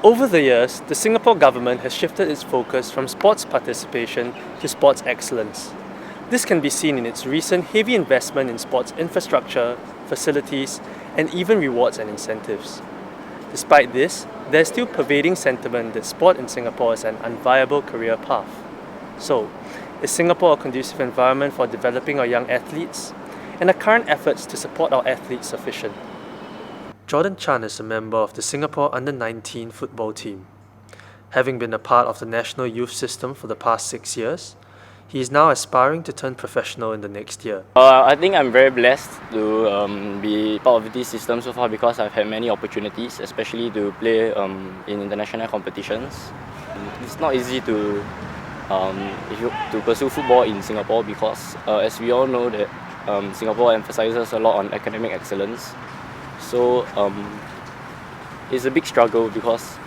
Over the years, the Singapore government has shifted its focus from sports participation to sports excellence. This can be seen in its recent heavy investment in sports infrastructure, facilities, and even rewards and incentives. Despite this, there is still pervading sentiment that sport in Singapore is an unviable career path. So, is Singapore a conducive environment for developing our young athletes? And are current efforts to support our athletes sufficient? Jordan Chan is a member of the Singapore Under-19 football team. Having been a part of the national youth system for the past 6 years, he is now aspiring to turn professional in the next year. I think I'm very blessed to be part of this system so far because I've had many opportunities, especially to play in international competitions. It's not easy to pursue football in Singapore because, as we all know, that Singapore emphasizes a lot on academic excellence. So it's a big struggle because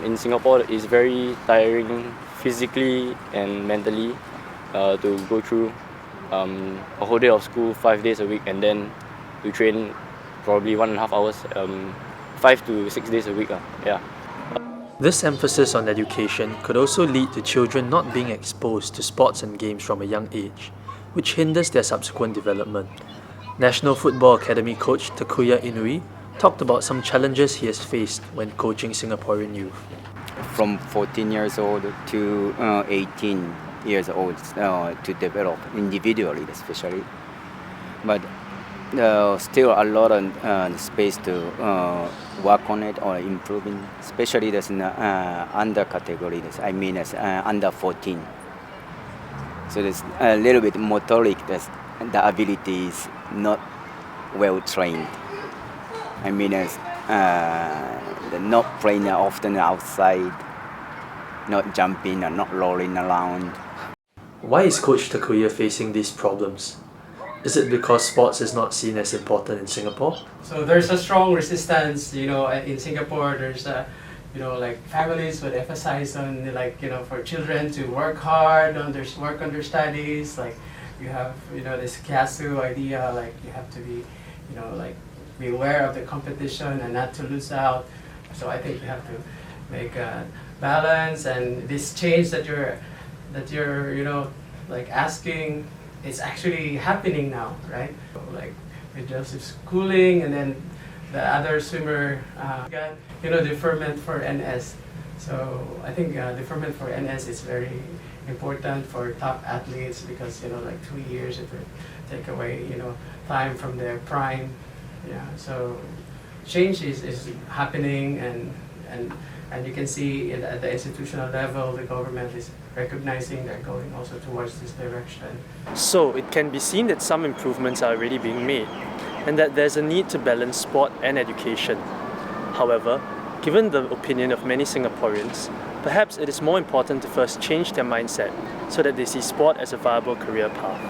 in Singapore it's very tiring physically and mentally to go through a whole day of school 5 days a week and then to train probably 1.5 hours 5 to 6 days a week. Yeah. This emphasis on education could also lead to children not being exposed to sports and games from a young age, which hinders their subsequent development. National Football Academy coach Takuya Inui talked about some challenges he has faced when coaching Singaporean youth. From 14 years old to 18 years old to develop individually especially. But still a lot of space to work on it or improving, especially this under category, I mean as under 14. So there's a little bit motoric, the ability is not well trained. I mean as not playing often outside, not jumping and not rolling around. Why is Coach Takuya facing these problems? Is it because sports is not seen as important in Singapore? So there's a strong resistance, in Singapore. There's like families would emphasize on for children to work hard on their studies. Like you have this kiasu idea, like you have to be be aware of the competition and not to lose out. So I think you have to make a balance, and this change that you're asking, it's actually happening now, right? Like with Joseph's schooling, and then the other swimmer got deferment for NS. So I think deferment for NS is very important for top athletes because 2 years it would take away time from their prime. Yeah, so change is happening, and you can see at the institutional level the government is recognizing they're going also towards this direction. So it can be seen that some improvements are already being made and that there's a need to balance sport and education. However, given the opinion of many Singaporeans, perhaps it is more important to first change their mindset so that they see sport as a viable career path.